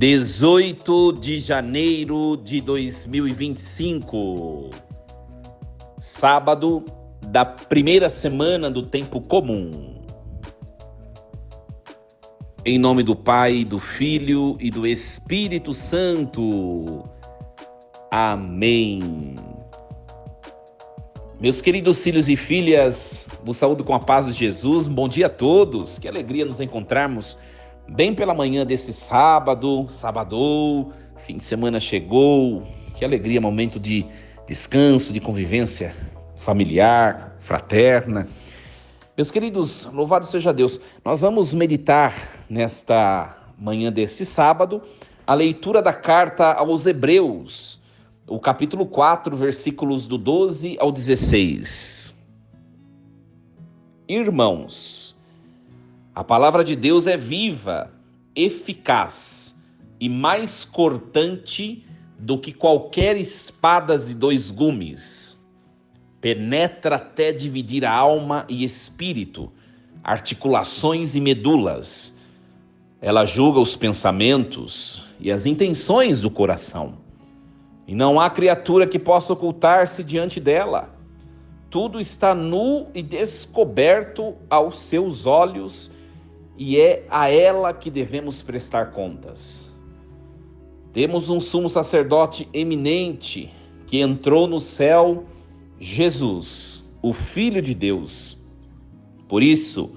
18 de janeiro de 2025, sábado da primeira semana do tempo comum. Em nome do Pai, do Filho e do Espírito Santo. Amém. Meus queridos filhos e filhas, vos saúdo com a paz de Jesus. Bom dia a todos. Que alegria nos encontrarmos bem pela manhã desse sábado. Sabadou, fim de semana chegou. Que alegria, momento de descanso, de convivência familiar, fraterna. Meus queridos, louvado seja Deus. Nós vamos meditar nesta manhã desse sábado a leitura da carta aos Hebreus, o capítulo 4, versículos do 12 ao 16. Irmãos, a palavra de Deus é viva, eficaz e mais cortante do que qualquer espada de dois gumes. Penetra até dividir a alma e espírito, articulações e medulas. Ela julga os pensamentos e as intenções do coração. E não há criatura que possa ocultar-se diante dela. Tudo está nu e descoberto aos seus olhos, e é a ela que devemos prestar contas. Temos um sumo sacerdote eminente que entrou no céu, Jesus, o Filho de Deus. Por isso,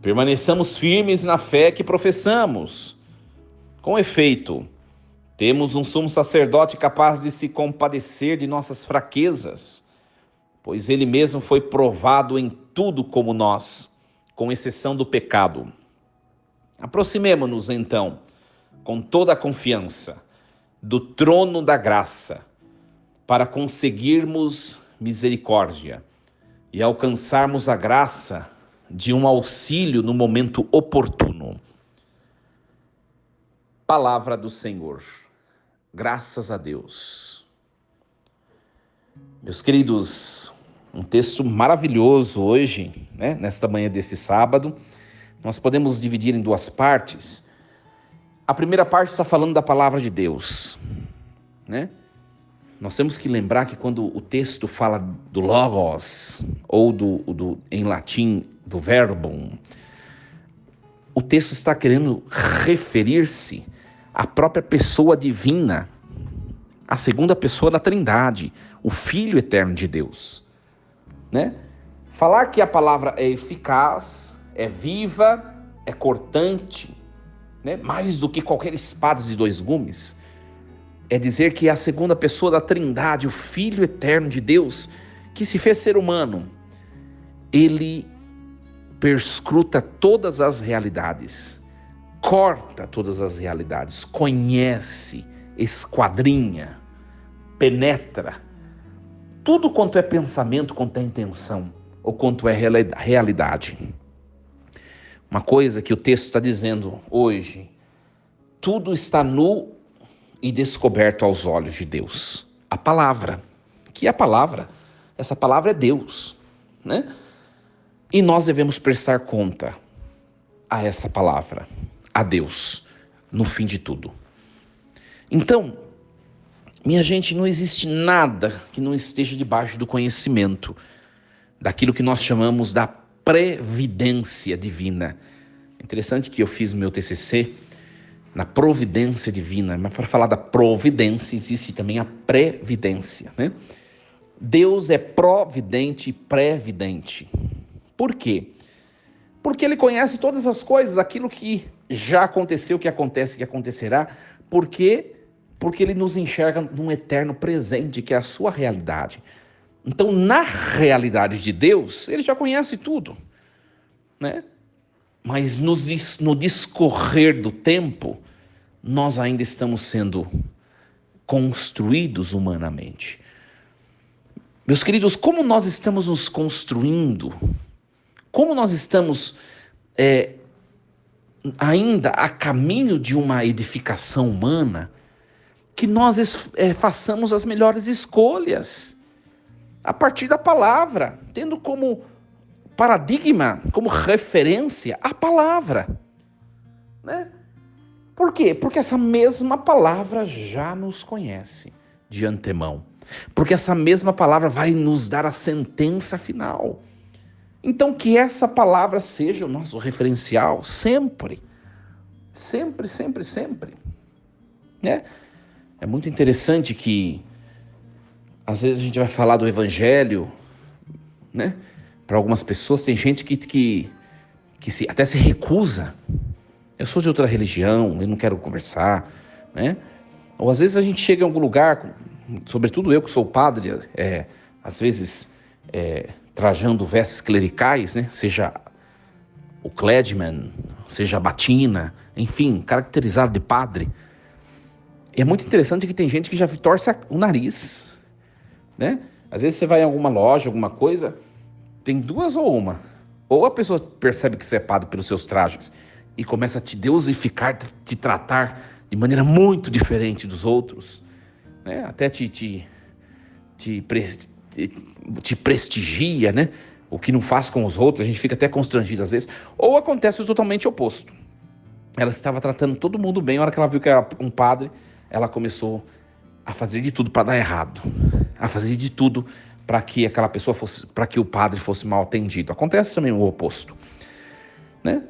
permaneçamos firmes na fé que professamos. Com efeito, temos um sumo sacerdote capaz de se compadecer de nossas fraquezas, pois ele mesmo foi provado em tudo como nós, com exceção do pecado. Aproximemo-nos, então, com toda a confiança, do trono da graça, para conseguirmos misericórdia e alcançarmos a graça de um auxílio no momento oportuno. Palavra do Senhor. Graças a Deus. Meus queridos, um texto maravilhoso hoje, nesta manhã desse sábado. Nós podemos dividir em duas partes. A primeira parte está falando da palavra de Deus, Nós temos que lembrar que quando o texto fala do logos, ou em latim, do verbum, o texto está querendo referir-se à própria pessoa divina, a segunda pessoa da Trindade, o Filho eterno de Deus. Falar que a palavra é eficaz, é viva, é cortante, mais do que qualquer espada de dois gumes, é dizer que é a segunda pessoa da Trindade, o Filho eterno de Deus, que se fez ser humano. Ele perscruta todas as realidades, corta todas as realidades, conhece, esquadrinha, penetra tudo quanto é pensamento, quanto é intenção, ou quanto é realidade. Uma coisa que o texto está dizendo hoje: tudo está nu e descoberto aos olhos de Deus. A palavra, que é a palavra? Essa palavra é Deus, E nós devemos prestar conta a essa palavra, a Deus, no fim de tudo. Então, minha gente, não existe nada que não esteja debaixo do conhecimento daquilo que nós chamamos da previdência divina. Interessante que eu fiz o meu TCC na providência divina, mas para falar da providência existe também a previdência, Deus é providente e previdente. Por quê? Porque ele conhece todas as coisas, aquilo que já aconteceu, que acontece, que acontecerá. Por quê? Porque ele nos enxerga num eterno presente, que é a sua realidade. Então, na realidade de Deus, ele já conhece tudo, Mas no discorrer do tempo, nós ainda estamos sendo construídos humanamente. Meus queridos, como nós estamos nos construindo? Como nós estamos ainda a caminho de uma edificação humana? Que nós façamos as melhores escolhas a partir da palavra, tendo como paradigma, como referência, a palavra. Por quê? Porque essa mesma palavra já nos conhece de antemão. Porque essa mesma palavra vai nos dar a sentença final. Então que essa palavra seja o nosso referencial sempre. Sempre, sempre, sempre. Né? É muito interessante que às vezes a gente vai falar do evangelho, né? Para algumas pessoas tem gente que até se recusa. Eu sou de outra religião, eu não quero conversar, né? Ou às vezes a gente chega em algum lugar, sobretudo eu que sou padre, às vezes trajando vestes clericais, né? Seja o clergyman, seja a batina, enfim, caracterizado de padre. E é muito interessante que tem gente que já torce o nariz, né? Às vezes você vai em alguma loja, alguma coisa, tem duas ou uma. Ou a pessoa percebe que você é padre pelos seus trajes e começa a te deusificar, te tratar de maneira muito diferente dos outros, né? Até te prestigia, né? O que não faz com os outros, a gente fica até constrangido às vezes. Ou acontece o totalmente oposto. Ela estava tratando todo mundo bem, a hora que ela viu que era um padre, ela começou a fazer de tudo para dar errado, a fazer de tudo para que aquela pessoa fosse, para que o padre fosse mal atendido. Acontece também o oposto, né?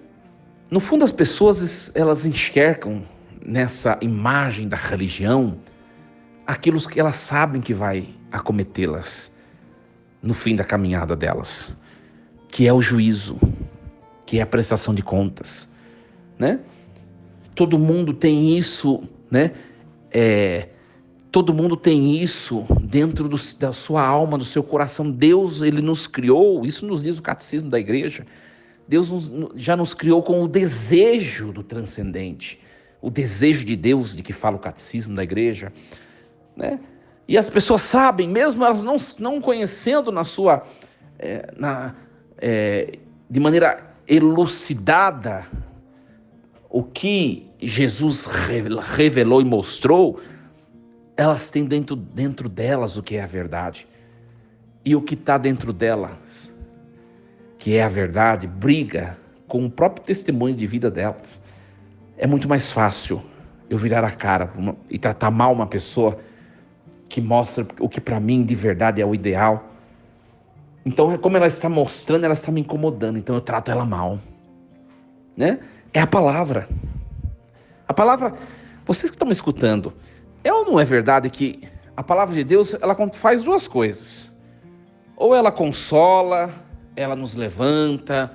No fundo, as pessoas, elas enxergam nessa imagem da religião aquilo que elas sabem que vai acometê-las no fim da caminhada delas, que é o juízo, que é a prestação de contas, né? Todo mundo tem isso, né? Todo mundo tem isso dentro da sua alma, do seu coração. Deus, ele nos criou, isso nos diz o catecismo da igreja. Deus já nos criou com o desejo do transcendente, o desejo de Deus, de que fala o catecismo da igreja, né? E as pessoas sabem, mesmo elas não conhecendo de maneira elucidada o que Jesus revelou e mostrou, elas têm dentro delas o que é a verdade. E o que está dentro delas, que é a verdade, briga com o próprio testemunho de vida delas. É muito mais fácil eu virar a cara e tratar mal uma pessoa que mostra o que para mim de verdade é o ideal. Então, como ela está mostrando, ela está me incomodando, então eu trato ela mal, né? É a palavra. A palavra, vocês que estão me escutando, é ou não é verdade que a palavra de Deus, ela faz duas coisas? Ou ela consola, ela nos levanta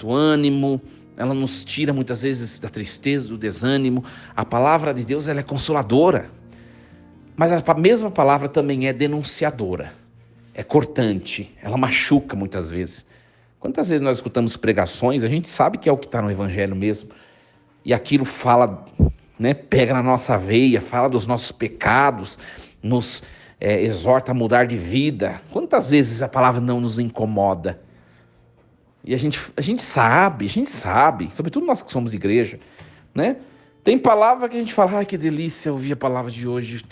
o ânimo, ela nos tira muitas vezes da tristeza, do desânimo. A palavra de Deus, ela é consoladora. Mas a mesma palavra também é denunciadora, é cortante, ela machuca muitas vezes. Quantas vezes nós escutamos pregações, a gente sabe que é o que está no evangelho mesmo, e aquilo fala, né, pega na nossa veia, fala dos nossos pecados, nos exorta a mudar de vida. Quantas vezes a palavra não nos incomoda? E a gente sabe, sobretudo nós que somos igreja, né? Tem palavra que a gente fala, ai que delícia ouvir a palavra de hoje,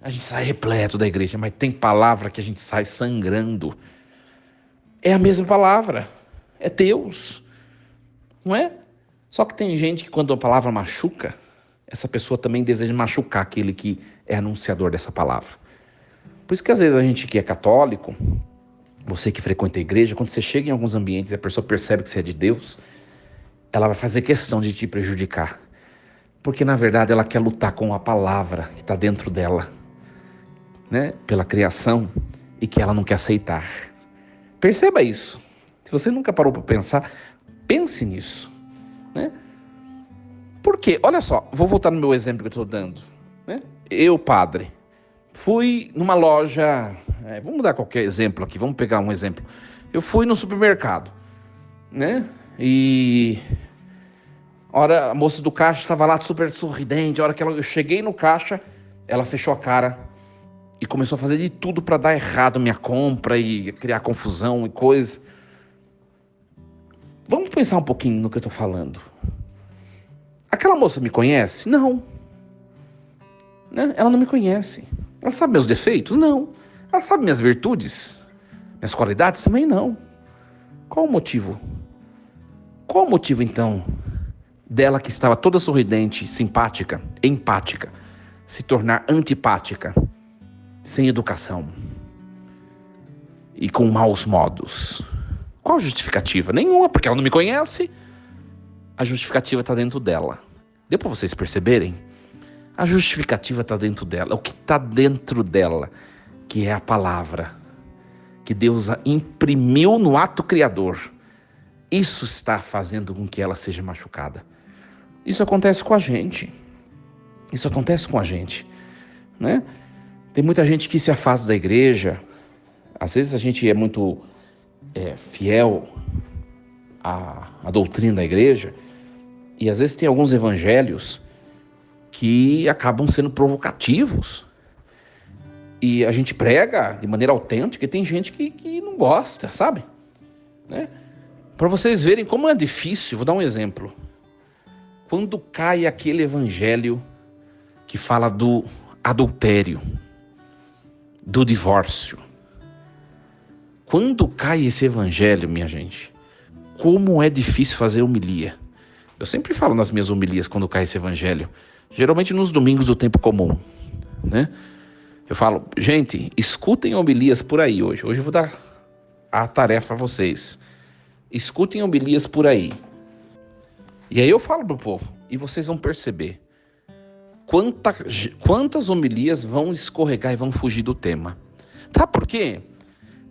a gente sai repleto da igreja, mas tem palavra que a gente sai sangrando. É a mesma palavra, é Deus, não é? Só que tem gente que quando a palavra machuca, essa pessoa também deseja machucar aquele que é anunciador dessa palavra. Por isso que às vezes a gente que é católico, você que frequenta a igreja, quando você chega em alguns ambientes e a pessoa percebe que você é de Deus, ela vai fazer questão de te prejudicar. Porque na verdade ela quer lutar com a palavra que está dentro dela, né? Pela criação, e que ela não quer aceitar. Perceba isso. Se você nunca parou para pensar, pense nisso, né? Porque, olha só, vou voltar no meu exemplo que eu estou dando, né? Eu, padre, fui numa loja, vamos dar qualquer exemplo aqui, vamos pegar um exemplo. Eu fui no supermercado, né? E a moça do caixa estava lá super sorridente. A hora que eu cheguei no caixa, ela fechou a cara e começou a fazer de tudo para dar errado minha compra e criar confusão e coisa. Vamos pensar um pouquinho no que eu estou falando. Aquela moça me conhece? Não. Né? Ela não me conhece. Ela sabe meus defeitos? Não. Ela sabe minhas virtudes? Minhas qualidades? Também não. Qual o motivo? Qual o motivo, então, dela que estava toda sorridente, simpática, empática, se tornar antipática, sem educação e com maus modos? Qual a justificativa? Nenhuma, porque ela não me conhece. A justificativa está dentro dela. Deu para vocês perceberem? A justificativa está dentro dela. O que está dentro dela, que é a palavra que Deus imprimiu no ato criador, isso está fazendo com que ela seja machucada. Isso acontece com a gente. Isso acontece com a gente, né? Tem muita gente que se afasta da igreja. Às vezes a gente é muito fiel à doutrina da igreja, e às vezes tem alguns evangelhos que acabam sendo provocativos. E a gente prega de maneira autêntica e tem gente que não gosta, sabe? Né? Para vocês verem como é difícil, vou dar um exemplo. Quando cai aquele evangelho que fala do adultério, do divórcio. Quando cai esse evangelho, minha gente, como é difícil fazer homilia. Eu sempre falo nas minhas homilias quando cai esse evangelho, geralmente nos domingos do tempo comum, né? Eu falo, gente, escutem homilias por aí hoje. Hoje eu vou dar a tarefa a vocês. Escutem homilias por aí. E aí eu falo pro povo, e vocês vão perceber quantas homilias vão escorregar e vão fugir do tema. Tá por quê?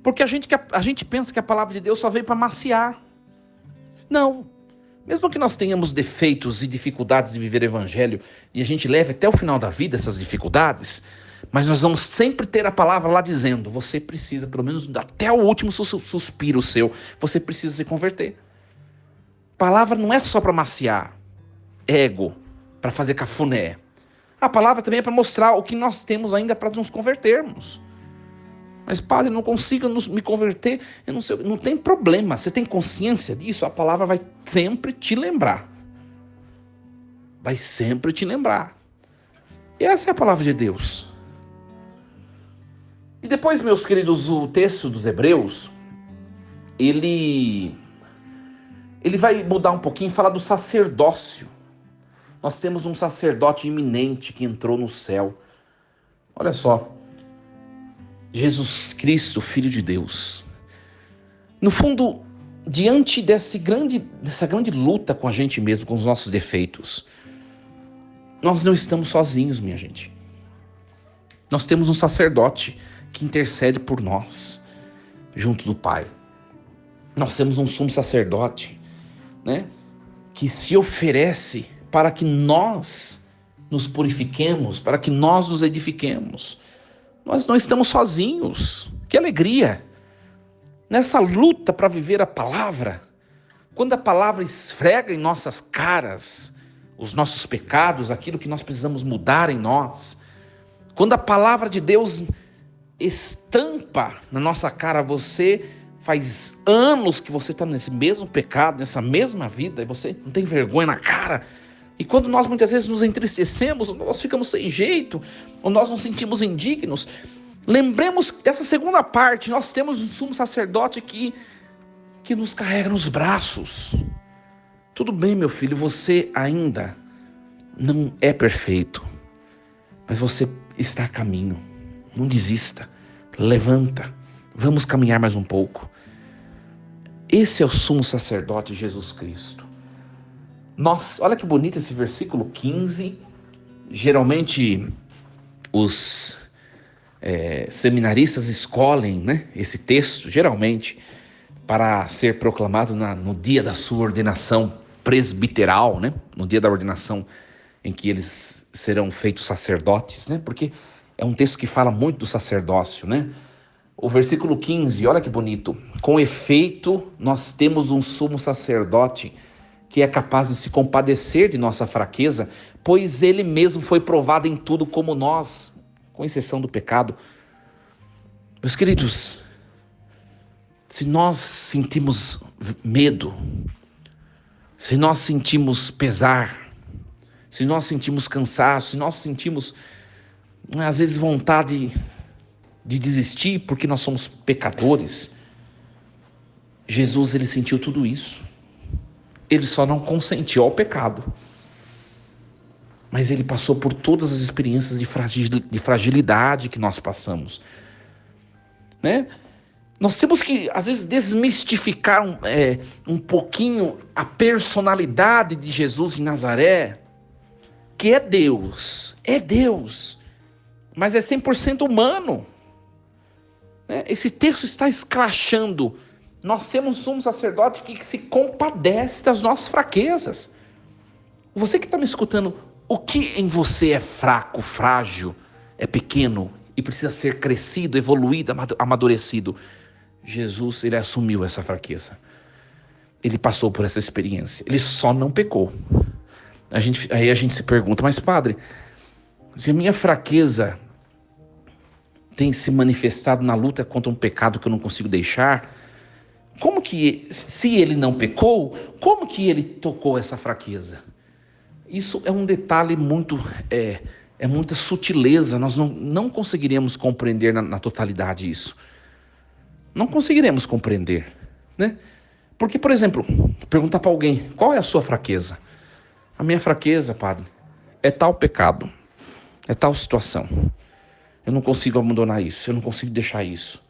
Porque a gente pensa que a palavra de Deus só veio para maciar. Não. Mesmo que nós tenhamos defeitos e dificuldades de viver o evangelho, e a gente leve até o final da vida essas dificuldades, mas nós vamos sempre ter a palavra lá dizendo, você precisa, pelo menos até o último suspiro seu, você precisa se converter. Palavra não é só para maciar ego, para fazer cafuné. A palavra também é para mostrar o que nós temos ainda para nos convertermos. Mas, padre, eu não consigo me converter, eu não sei, não tem problema. Você tem consciência disso? A palavra vai sempre te lembrar. Vai sempre te lembrar. E essa é a palavra de Deus. E depois, meus queridos, o texto dos Hebreus, ele vai mudar um pouquinho e falar do sacerdócio. Nós temos um sacerdote iminente que entrou no céu. Olha só. Jesus Cristo, Filho de Deus. No fundo, diante dessa grande luta com a gente mesmo, com os nossos defeitos, nós não estamos sozinhos, minha gente. Nós temos um sacerdote que intercede por nós, junto do Pai. Nós temos um sumo sacerdote, né, que se oferece para que nós nos purifiquemos, para que nós nos edifiquemos. Nós não estamos sozinhos. Que alegria! Nessa luta para viver a palavra, quando a palavra esfrega em nossas caras os nossos pecados, aquilo que nós precisamos mudar em nós, quando a palavra de Deus estampa na nossa cara, você faz anos que você está nesse mesmo pecado, nessa mesma vida, e você não tem vergonha na cara. E quando nós muitas vezes nos entristecemos, ou nós ficamos sem jeito, ou nós nos sentimos indignos, lembremos dessa segunda parte. Nós temos um sumo sacerdote que nos carrega nos braços. Tudo bem, meu filho, você ainda não é perfeito, mas você está a caminho. Não desista, levanta, vamos caminhar mais um pouco. Esse é o sumo sacerdote Jesus Cristo. Nossa, olha que bonito esse versículo 15. Geralmente os seminaristas escolhem, né, esse texto, geralmente, para ser proclamado no dia da sua ordenação presbiteral, né, no dia da ordenação em que eles serão feitos sacerdotes, né, porque é um texto que fala muito do sacerdócio, né? O versículo 15, olha que bonito. Com efeito, nós temos um sumo sacerdote que é capaz de se compadecer de nossa fraqueza, pois ele mesmo foi provado em tudo como nós, com exceção do pecado. Meus queridos, se nós sentimos medo, se nós sentimos pesar, se nós sentimos cansaço, se nós sentimos, às vezes, vontade de desistir porque nós somos pecadores, Jesus, ele sentiu tudo isso. Ele só não consentiu ao pecado. Mas ele passou por todas as experiências de fragilidade que nós passamos. Né? Nós temos que, às vezes, desmistificar um pouquinho a personalidade de Jesus de Nazaré, que é Deus, mas é 100% humano. Né? Esse texto está escrachando. Nós temos um sacerdote que se compadece das nossas fraquezas. Você que está me escutando, o que em você é fraco, frágil, é pequeno e precisa ser crescido, evoluído, amadurecido? Jesus, ele assumiu essa fraqueza. Ele passou por essa experiência. Ele só não pecou. Aí a gente se pergunta, mas padre, se a minha fraqueza tem se manifestado na luta contra um pecado que eu não consigo deixar, como que, se ele não pecou, como que ele tocou essa fraqueza? Isso é um detalhe muito, muita sutileza, nós não conseguiríamos compreender na totalidade isso. Não conseguiremos compreender, né? Porque, por exemplo, perguntar para alguém, qual é a sua fraqueza? A minha fraqueza, padre, é tal pecado, é tal situação. Eu não consigo abandonar isso, eu não consigo deixar isso.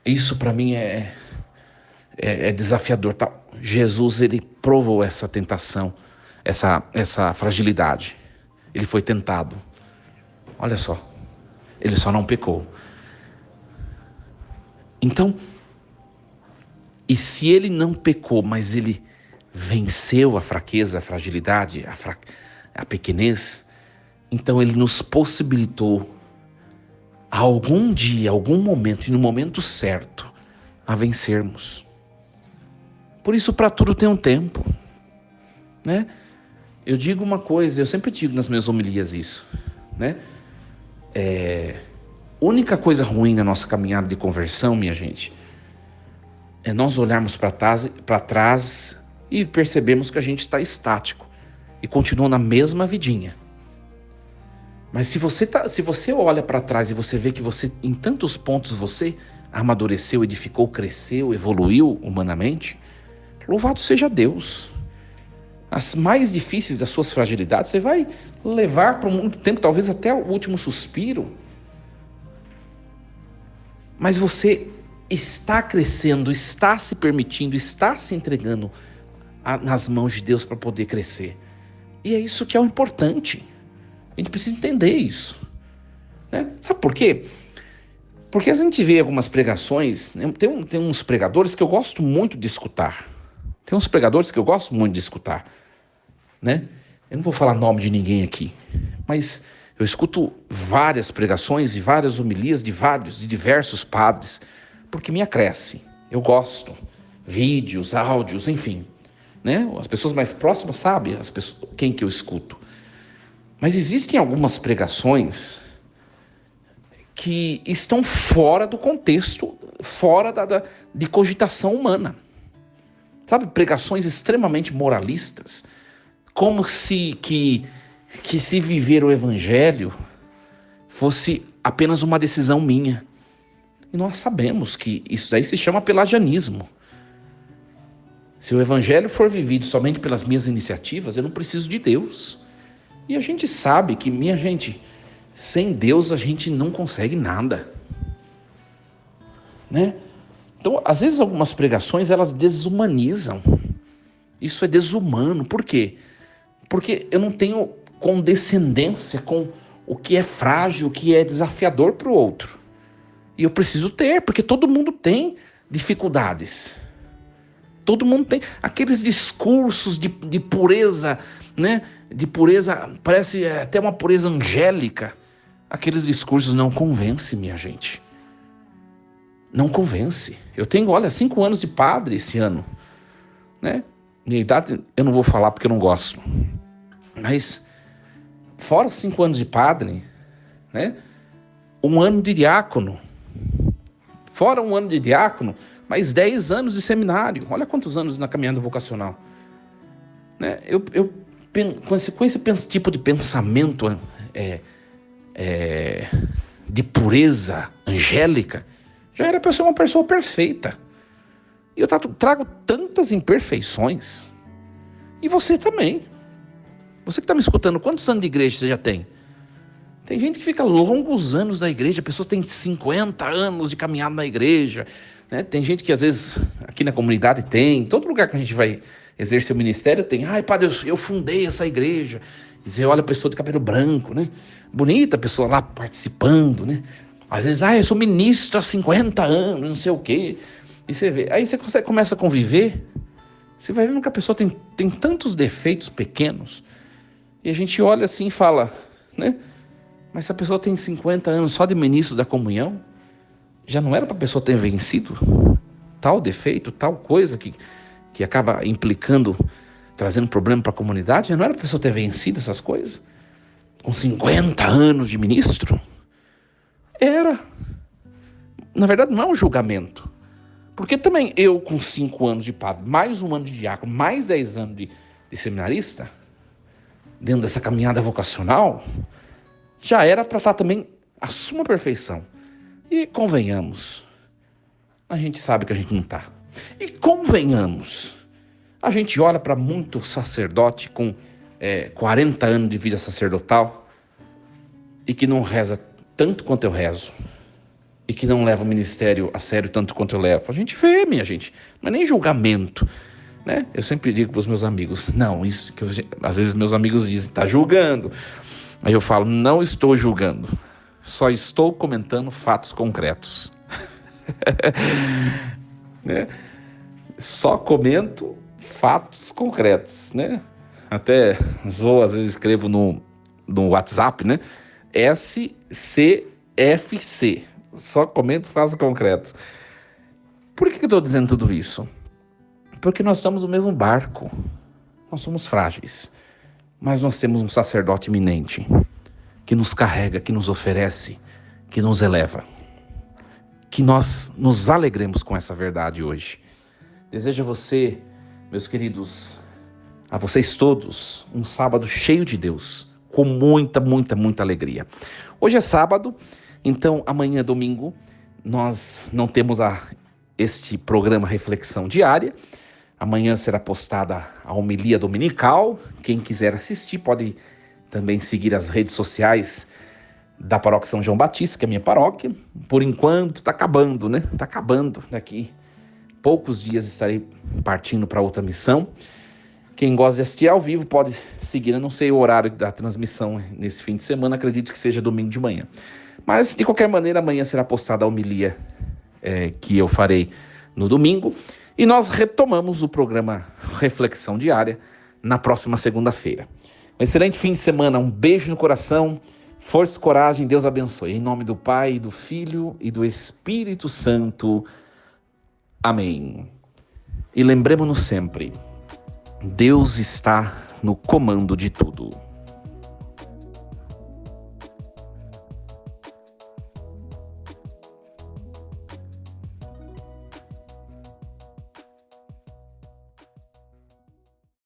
Isso para mim é desafiador. Tá? Jesus, ele provou essa tentação, essa fragilidade. Ele foi tentado. Olha só, ele só não pecou. Então, e se ele não pecou, mas ele venceu a fraqueza, a fragilidade, a pequenez, então ele nos possibilitou a algum dia, algum momento, e no momento certo, a vencermos. Por isso, para tudo tem um tempo, né? Eu digo uma coisa, eu sempre digo nas minhas homilias isso, né? Única coisa ruim na nossa caminhada de conversão, minha gente, é nós olharmos para trás e percebemos que a gente está estático e continua na mesma vidinha. Mas se você olha para trás e você vê que você, em tantos pontos, você amadureceu, edificou, cresceu, evoluiu humanamente, louvado seja Deus. As mais difíceis das suas fragilidades, você vai levar por muito tempo, talvez até o último suspiro. Mas você está crescendo, está se permitindo, está se entregando nas mãos de Deus para poder crescer. E é isso que é o importante. A gente precisa entender isso. Né? Sabe por quê? Porque a gente vê algumas pregações, né? Tem uns pregadores que eu gosto muito de escutar. Né? Eu não vou falar nome de ninguém aqui, mas eu escuto várias pregações e várias homilias de diversos padres, porque me acresce. Eu gosto. Vídeos, áudios, enfim. Né? As pessoas mais próximas sabem quem que eu escuto. Mas existem algumas pregações que estão fora do contexto, fora de cogitação humana. Sabe, pregações extremamente moralistas, como se se viver o evangelho fosse apenas uma decisão minha. E nós sabemos que isso daí se chama pelagianismo. Se o evangelho for vivido somente pelas minhas iniciativas, eu não preciso de Deus. E a gente sabe que, minha gente, sem Deus a gente não consegue nada. Né? Então, às vezes algumas pregações, elas desumanizam. Isso é desumano. Por quê? Porque eu não tenho condescendência com o que é frágil, o que é desafiador para o outro. E eu preciso ter, porque todo mundo tem dificuldades. Todo mundo tem aqueles discursos de pureza, né? De pureza, parece até uma pureza angélica. Aqueles discursos não convencem, minha gente. Não convence. Eu tenho, 5 anos de padre esse ano. Né? Minha idade eu não vou falar porque eu não gosto. Mas, fora 5 anos de padre, né? 1 ano de diácono. Fora 1 ano de diácono, mais 10 anos de seminário. Olha quantos anos na caminhada vocacional. Né? Com esse tipo de pensamento de pureza angélica, já era para ser uma pessoa perfeita. E eu trago tantas imperfeições. E você também. Você que está me escutando, quantos anos de igreja você já tem? Tem gente que fica longos anos na igreja, a pessoa tem 50 anos de caminhada na igreja, né? Tem gente que às vezes, aqui na comunidade tem, em todo lugar que a gente vai exercer o ministério tem, ai padre, eu fundei essa igreja. E você olha a pessoa de cabelo branco, né? Bonita a pessoa lá participando, né? Às vezes, eu sou ministro há 50 anos, não sei o quê. E você vê, aí você começa a conviver, você vai vendo que a pessoa tem tantos defeitos pequenos, e a gente olha assim e fala, né? Mas se a pessoa tem 50 anos só de ministro da comunhão, já não era para a pessoa ter vencido tal defeito, tal coisa que acaba implicando, trazendo problema para a comunidade? Já não era para a pessoa ter vencido essas coisas? Com 50 anos de ministro? Era. Na verdade, não é um julgamento. Porque também eu, com 5 anos de padre, mais 1 ano de diácono, mais 10 anos de seminarista, dentro dessa caminhada vocacional, já era para estar também a suma perfeição. E convenhamos, a gente sabe que a gente não está. E convenhamos, a gente olha para muito sacerdote com 40 anos de vida sacerdotal e que não reza tanto quanto eu rezo e que não leva o ministério a sério tanto quanto eu levo. A gente vê, minha gente, não é nem julgamento, né? Eu sempre digo para os meus amigos, não, isso que às vezes meus amigos dizem, está julgando. Aí eu falo, não estou julgando, só estou comentando fatos concretos. Né? Só comento fatos concretos, né? Até às vezes escrevo no WhatsApp, né? SCFC, só comento fatos concretos. Por que eu estou dizendo tudo isso? Porque nós estamos no mesmo barco, nós somos frágeis. Mas nós temos um sacerdote iminente que nos carrega, que nos oferece, que nos eleva. Que nós nos alegremos com essa verdade hoje. Desejo a você, meus queridos, a vocês todos, um sábado cheio de Deus, com muita, muita, muita alegria. Hoje é sábado, então amanhã, domingo, nós não temos este programa Reflexão Diária. Amanhã será postada a homilia dominical. Quem quiser assistir pode também seguir as redes sociais da Paróquia São João Batista, que é a minha paróquia. Por enquanto está acabando, né? Está acabando. Daqui poucos dias estarei partindo para outra missão. Quem gosta de assistir ao vivo pode seguir. Eu não sei o horário da transmissão nesse fim de semana, acredito que seja domingo de manhã. Mas, de qualquer maneira, amanhã será postada a homilia que eu farei no domingo. E nós retomamos o programa Reflexão Diária na próxima segunda-feira. Um excelente fim de semana, um beijo no coração, força e coragem, Deus abençoe. Em nome do Pai, do Filho e do Espírito Santo. Amém. E lembremos-nos sempre, Deus está no comando de tudo.